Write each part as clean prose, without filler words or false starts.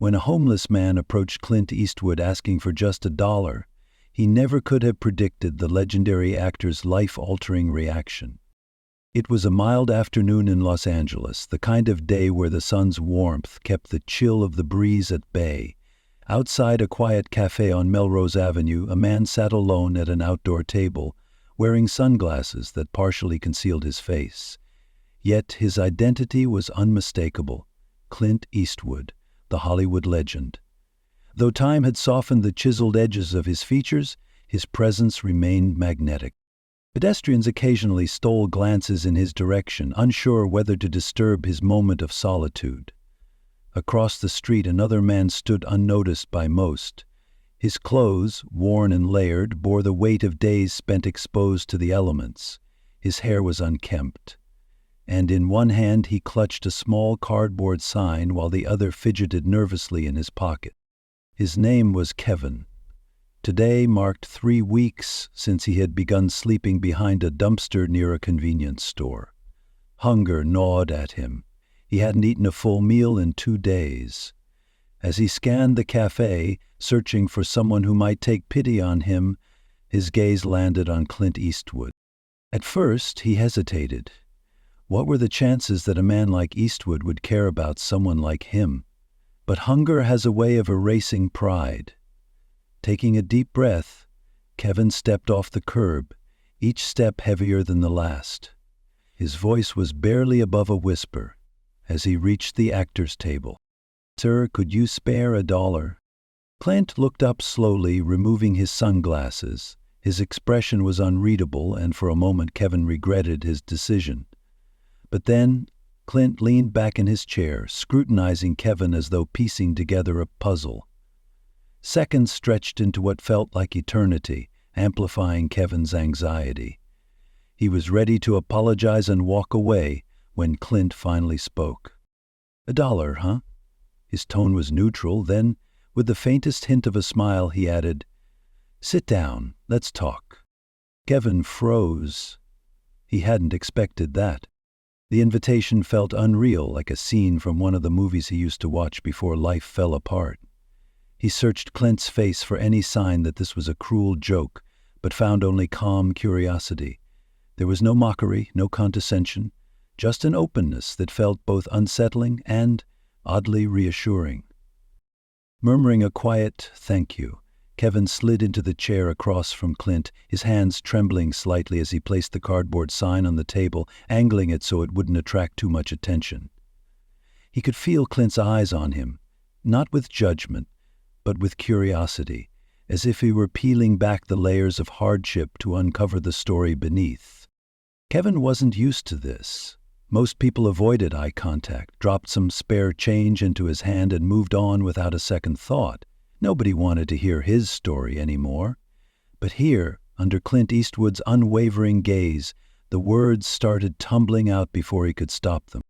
When a homeless man approached Clint Eastwood asking for just $1, he never could have predicted the legendary actor's life-altering reaction. It was a mild afternoon in Los Angeles, the kind of day where the sun's warmth kept the chill of the breeze at bay. Outside a quiet café on Melrose Avenue, a man sat alone at an outdoor table, wearing sunglasses that partially concealed his face. Yet his identity was unmistakable: Clint Eastwood, the Hollywood legend. Though time had softened the chiseled edges of his features, his presence remained magnetic. Pedestrians occasionally stole glances in his direction, unsure whether to disturb his moment of solitude. Across the street, another man stood unnoticed by most. His clothes, worn and layered, bore the weight of days spent exposed to the elements. His hair was unkempt, and in one hand he clutched a small cardboard sign while the other fidgeted nervously in his pocket. His name was Kevin. Today marked 3 weeks since he had begun sleeping behind a dumpster near a convenience store. Hunger gnawed at him. He hadn't eaten a full meal in 2 days. As he scanned the café, searching for someone who might take pity on him, his gaze landed on Clint Eastwood. At first, he hesitated. What were the chances that a man like Eastwood would care about someone like him? But hunger has a way of erasing pride. Taking a deep breath, Kevin stepped off the curb, each step heavier than the last. His voice was barely above a whisper as he reached the actor's table. "Sir, could you spare $1?" Clint looked up slowly, removing his sunglasses. His expression was unreadable, and for a moment Kevin regretted his decision. But then Clint leaned back in his chair, scrutinizing Kevin as though piecing together a puzzle. Seconds stretched into what felt like eternity, amplifying Kevin's anxiety. He was ready to apologize and walk away when Clint finally spoke. $1, huh?" His tone was neutral. Then, with the faintest hint of a smile, he added, "Sit down, let's talk." Kevin froze. He hadn't expected that. The invitation felt unreal, like a scene from one of the movies he used to watch before life fell apart. He searched Clint's face for any sign that this was a cruel joke, but found only calm curiosity. There was no mockery, no condescension, just an openness that felt both unsettling and oddly reassuring. Murmuring a quiet "thank you," Kevin slid into the chair across from Clint, his hands trembling slightly as he placed the cardboard sign on the table, angling it so it wouldn't attract too much attention. He could feel Clint's eyes on him, not with judgment, but with curiosity, as if he were peeling back the layers of hardship to uncover the story beneath. Kevin wasn't used to this. Most people avoided eye contact, dropped some spare change into his hand, and moved on without a second thought. Nobody wanted to hear his story anymore. But here, under Clint Eastwood's unwavering gaze, the words started tumbling out before he could stop them.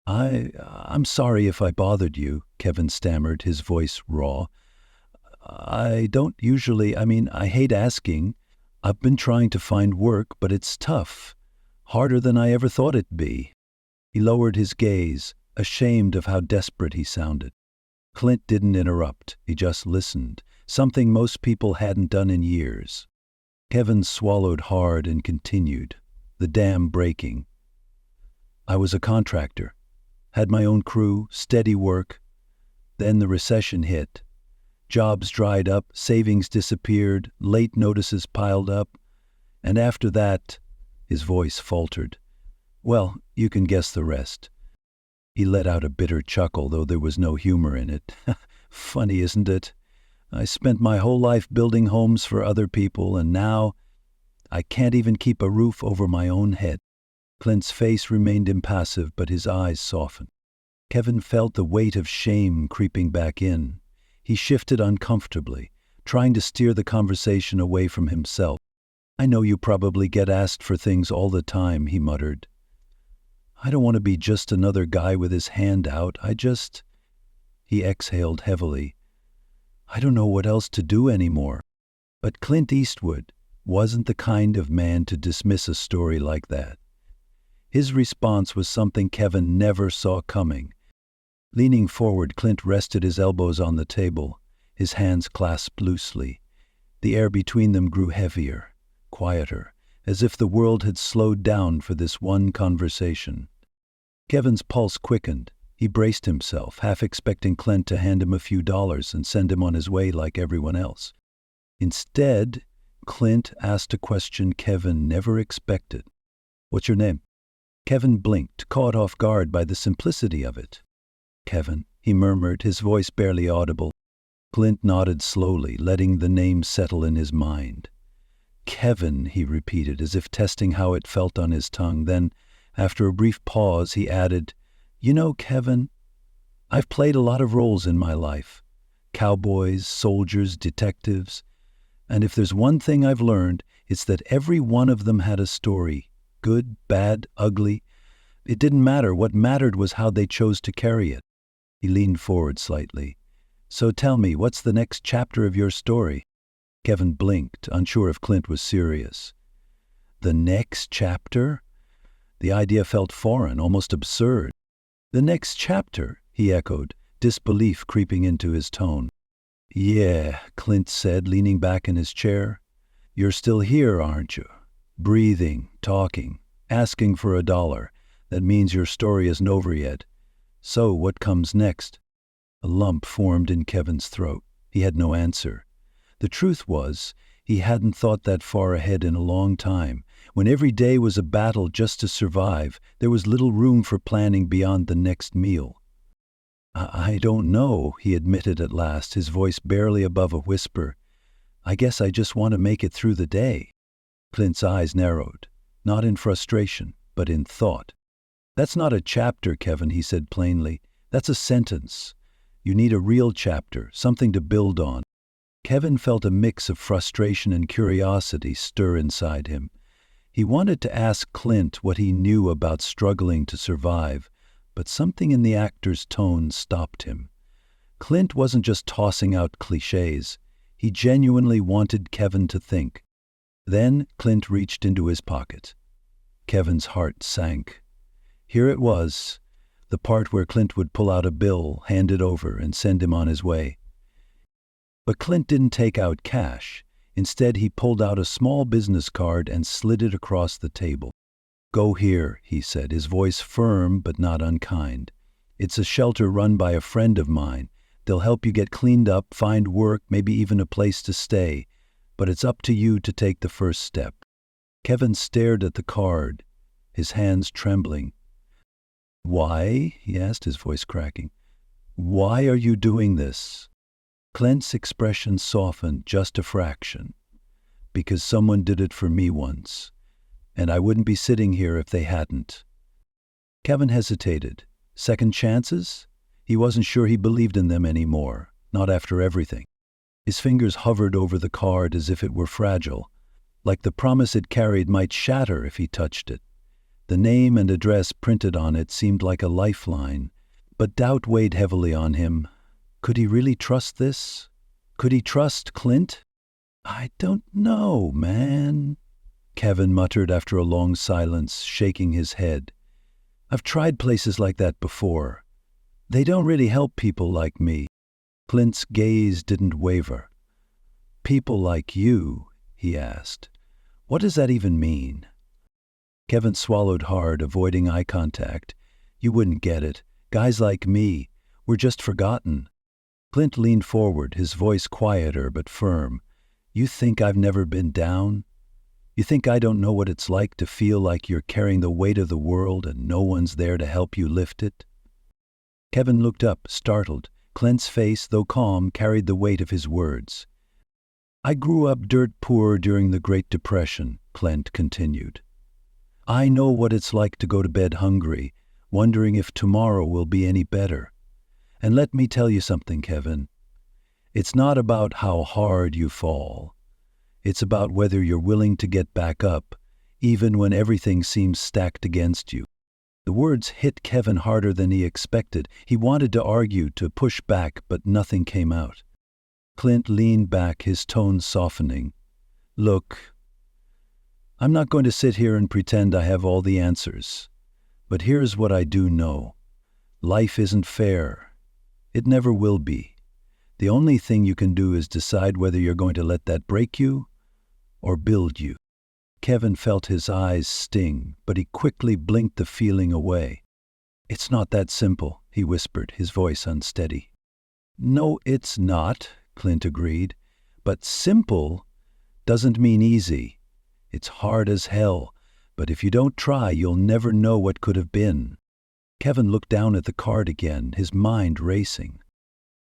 I'm sorry if I bothered you," Kevin stammered, his voice raw. I hate asking. I've been trying to find work, but it's tough. Harder than I ever thought it'd be." He lowered his gaze, ashamed of how desperate he sounded. Clint didn't interrupt. He just listened, something most people hadn't done in years. Kevin swallowed hard and continued, the dam breaking. "I was a contractor. Had my own crew, steady work. Then the recession hit. Jobs dried up, savings disappeared, late notices piled up. And after that," his voice faltered, "well, you can guess the rest." He let out a bitter chuckle, though there was no humor in it. "Funny, isn't it? I spent my whole life building homes for other people, and now I can't even keep a roof over my own head." Clint's face remained impassive, but his eyes softened. Kevin felt the weight of shame creeping back in. He shifted uncomfortably, trying to steer the conversation away from himself. "I know you probably get asked for things all the time," he muttered. "I don't want to be just another guy with his hand out. He exhaled heavily. "I don't know what else to do anymore." But Clint Eastwood wasn't the kind of man to dismiss a story like that. His response was something Kevin never saw coming. Leaning forward, Clint rested his elbows on the table, his hands clasped loosely. The air between them grew heavier, quieter, as if the world had slowed down for this one conversation. Kevin's pulse quickened. He braced himself, half expecting Clint to hand him a few dollars and send him on his way like everyone else. Instead, Clint asked a question Kevin never expected. "What's your name?" Kevin blinked, caught off guard by the simplicity of it. "Kevin," he murmured, his voice barely audible. Clint nodded slowly, letting the name settle in his mind. "Kevin," he repeated, as if testing how it felt on his tongue. Then, after a brief pause, he added, "You know, Kevin, I've played a lot of roles in my life. Cowboys, soldiers, detectives. And if there's one thing I've learned, it's that every one of them had a story. Good, bad, ugly. It didn't matter. What mattered was how they chose to carry it." He leaned forward slightly. "So tell me, what's the next chapter of your story?" Kevin blinked, unsure if Clint was serious. "The next chapter?" The idea felt foreign, almost absurd. "The next chapter," he echoed, disbelief creeping into his tone. "Yeah," Clint said, leaning back in his chair. "You're still here, aren't you? Breathing, talking, asking for $1. That means your story isn't over yet. So what comes next?" A lump formed in Kevin's throat. He had no answer. The truth was, he hadn't thought that far ahead in a long time. When every day was a battle just to survive, there was little room for planning beyond the next meal. I don't know," he admitted at last, his voice barely above a whisper. "I guess I just want to make it through the day." Clint's eyes narrowed, not in frustration, but in thought. "That's not a chapter, Kevin," he said plainly. "That's a sentence. You need a real chapter, something to build on." Kevin felt a mix of frustration and curiosity stir inside him. He wanted to ask Clint what he knew about struggling to survive, but something in the actor's tone stopped him. Clint wasn't just tossing out cliches. He genuinely wanted Kevin to think. Then Clint reached into his pocket. Kevin's heart sank. Here it was, the part where Clint would pull out a bill, hand it over, and send him on his way. But Clint didn't take out cash. Instead, he pulled out a small business card and slid it across the table. "Go here," he said, his voice firm but not unkind. "It's a shelter run by a friend of mine. They'll help you get cleaned up, find work, maybe even a place to stay. But it's up to you to take the first step." Kevin stared at the card, his hands trembling. "Why?" he asked, his voice cracking. "Why are you doing this?" Clint's expression softened just a fraction. "Because someone did it for me once, and I wouldn't be sitting here if they hadn't." Kevin hesitated. Second chances? He wasn't sure he believed in them anymore, not after everything. His fingers hovered over the card as if it were fragile, like the promise it carried might shatter if he touched it. The name and address printed on it seemed like a lifeline, but doubt weighed heavily on him. Could he really trust this? Could he trust Clint? "I don't know, man," Kevin muttered after a long silence, shaking his head. "I've tried places like that before. They don't really help people like me." Clint's gaze didn't waver. "People like you?" he asked. "What does that even mean?" Kevin swallowed hard, avoiding eye contact. "You wouldn't get it. Guys like me, we're just forgotten." Clint leaned forward, his voice quieter but firm. "You think I've never been down? You think I don't know what it's like to feel like you're carrying the weight of the world and no one's there to help you lift it?" Kevin looked up, startled. Clint's face, though calm, carried the weight of his words. "I grew up dirt poor during the Great Depression," Clint continued. "I know what it's like to go to bed hungry, wondering if tomorrow will be any better. And let me tell you something, Kevin. It's not about how hard you fall. It's about whether you're willing to get back up, even when everything seems stacked against you." The words hit Kevin harder than he expected. He wanted to argue, to push back, but nothing came out. Clint leaned back, his tone softening. "Look, I'm not going to sit here and pretend I have all the answers. But here's what I do know. Life isn't fair. It never will be. The only thing you can do is decide whether you're going to let that break you or build you. Kevin felt his eyes sting, but he quickly blinked the feeling away. It's not that simple, he whispered, his voice unsteady. No, it's not, Clint agreed. But simple doesn't mean easy. It's hard as hell, but if you don't try, you'll never know what could have been. Kevin looked down at the card again, his mind racing.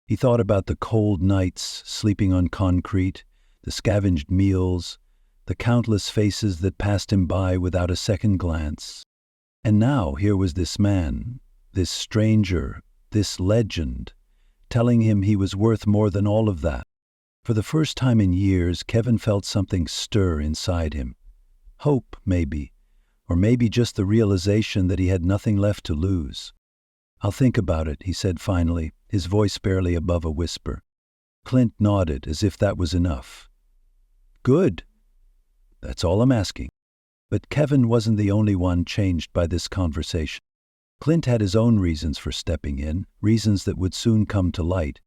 He thought about the cold nights, sleeping on concrete, the scavenged meals, the countless faces that passed him by without a second glance. And now here was this man, this stranger, this legend, telling him he was worth more than all of that. For the first time in years, Kevin felt something stir inside him. Hope, maybe, or maybe just the realization that he had nothing left to lose. I'll think about it, he said finally, his voice barely above a whisper. Clint nodded as if that was enough. Good. That's all I'm asking. But Kevin wasn't the only one changed by this conversation. Clint had his own reasons for stepping in, reasons that would soon come to light.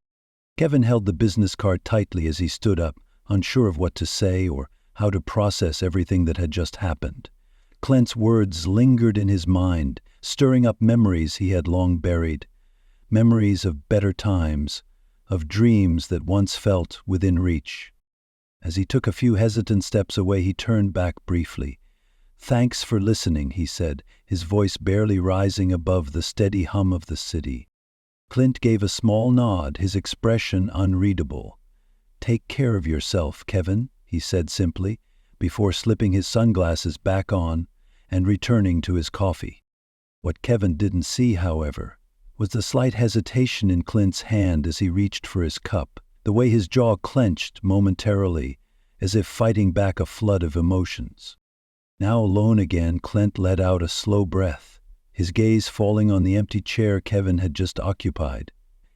Kevin held the business card tightly as he stood up, unsure of what to say or how to process everything that had just happened. Clint's words lingered in his mind, stirring up memories he had long buried, memories of better times, of dreams that once felt within reach. As he took a few hesitant steps away, he turned back briefly. Thanks for listening, he said, his voice barely rising above the steady hum of the city. Clint gave a small nod, his expression unreadable. Take care of yourself, Kevin, he said simply, before slipping his sunglasses back on and returning to his coffee. What Kevin didn't see, however, was the slight hesitation in Clint's hand as he reached for his cup, the way his jaw clenched momentarily, as if fighting back a flood of emotions. Now alone again, Clint let out a slow breath, his gaze falling on the empty chair Kevin had just occupied.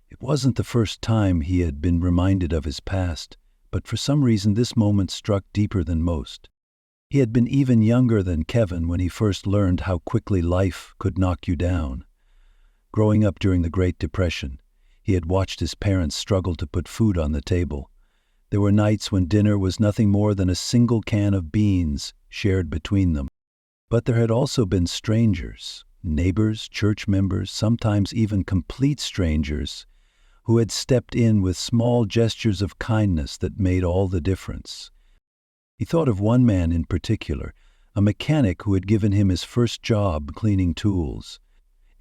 It wasn't the first time he had been reminded of his past, but for some reason this moment struck deeper than most. He had been even younger than Kevin when he first learned how quickly life could knock you down. Growing up during the Great Depression, he had watched his parents struggle to put food on the table. There were nights when dinner was nothing more than a single can of beans shared between them. But there had also been strangers, neighbors, church members, sometimes even complete strangers, who had stepped in with small gestures of kindness that made all the difference. He thought of one man in particular, a mechanic who had given him his first job cleaning tools.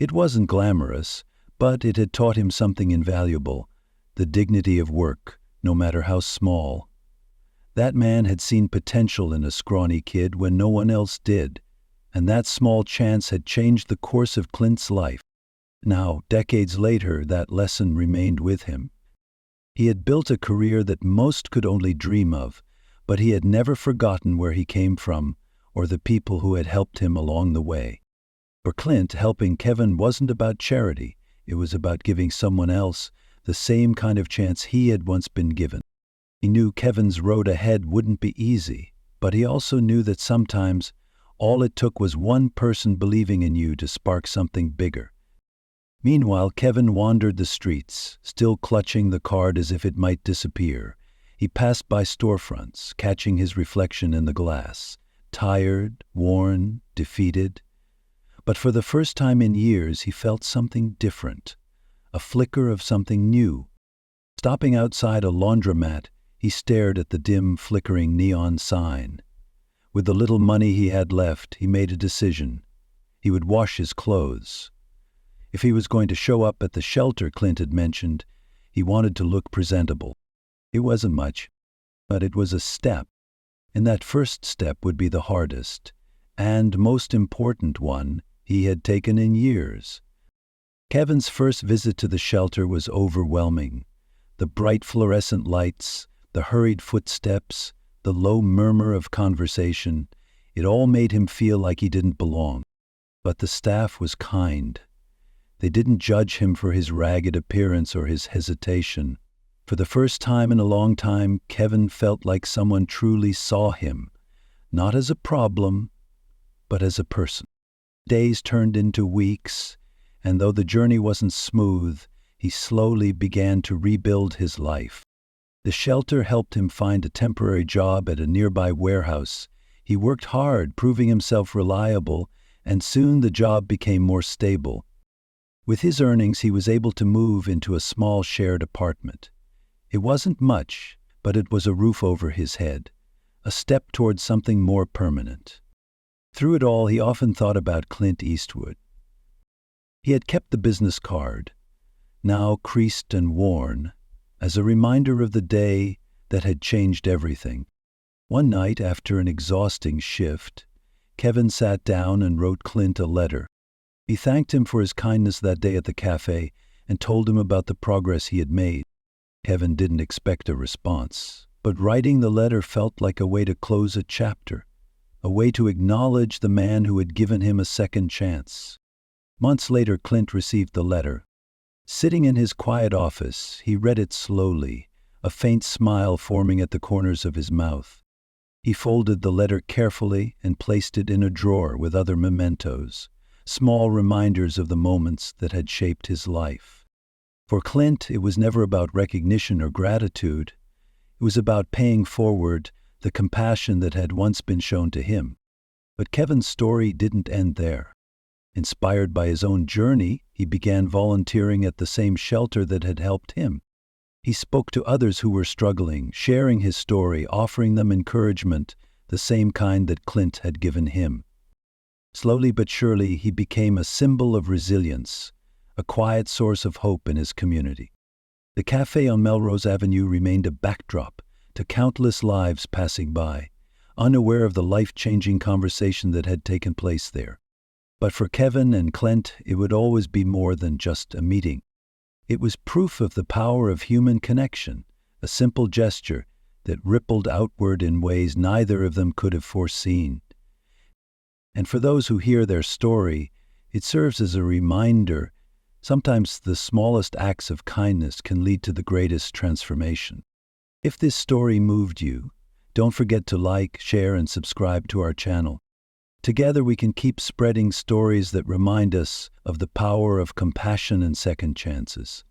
It wasn't glamorous, but it had taught him something invaluable, the dignity of work, no matter how small. That man had seen potential in a scrawny kid when no one else did, and that small chance had changed the course of Clint's life. Now, decades later, that lesson remained with him. He had built a career that most could only dream of, but he had never forgotten where he came from or the people who had helped him along the way. For Clint, helping Kevin wasn't about charity. It was about giving someone else the same kind of chance he had once been given. He knew Kevin's road ahead wouldn't be easy, but he also knew that sometimes all it took was one person believing in you to spark something bigger. Meanwhile, Kevin wandered the streets, still clutching the card as if it might disappear. He passed by storefronts, catching his reflection in the glass, tired, worn, defeated. But for the first time in years, he felt something different, a flicker of something new. Stopping outside a laundromat, he stared at the dim, flickering neon sign. With the little money he had left, he made a decision. He would wash his clothes. If he was going to show up at the shelter Clint had mentioned, he wanted to look presentable. It wasn't much, but it was a step, and that first step would be the hardest, and most important one he had taken in years. Kevin's first visit to the shelter was overwhelming. The bright fluorescent lights, the hurried footsteps, the low murmur of conversation, it all made him feel like he didn't belong. But the staff was kind. They didn't judge him for his ragged appearance or his hesitation. For the first time in a long time, Kevin felt like someone truly saw him, not as a problem, but as a person. Days turned into weeks, and though the journey wasn't smooth, he slowly began to rebuild his life. The shelter helped him find a temporary job at a nearby warehouse. He worked hard, proving himself reliable, and soon the job became more stable. With his earnings, he was able to move into a small shared apartment. It wasn't much, but it was a roof over his head, a step towards something more permanent. Through it all, he often thought about Clint Eastwood. He had kept the business card, now creased and worn, as a reminder of the day that had changed everything. One night, after an exhausting shift, Kevin sat down and wrote Clint a letter. He thanked him for his kindness that day at the café and told him about the progress he had made. Kevin didn't expect a response, but writing the letter felt like a way to close a chapter, a way to acknowledge the man who had given him a second chance. Months later, Clint received the letter. Sitting in his quiet office, he read it slowly, a faint smile forming at the corners of his mouth. He folded the letter carefully and placed it in a drawer with other mementos, small reminders of the moments that had shaped his life. For Clint, it was never about recognition or gratitude. It was about paying forward the compassion that had once been shown to him. But Kevin's story didn't end there. Inspired by his own journey, he began volunteering at the same shelter that had helped him. He spoke to others who were struggling, sharing his story, offering them encouragement, the same kind that Clint had given him. Slowly but surely, he became a symbol of resilience, a quiet source of hope in his community. The café on Melrose Avenue remained a backdrop to countless lives passing by, unaware of the life-changing conversation that had taken place there. But for Kevin and Clint, it would always be more than just a meeting. It was proof of the power of human connection, a simple gesture that rippled outward in ways neither of them could have foreseen. And for those who hear their story, it serves as a reminder, sometimes the smallest acts of kindness can lead to the greatest transformation. If this story moved you, don't forget to like, share, and subscribe to our channel. Together we can keep spreading stories that remind us of the power of compassion and second chances.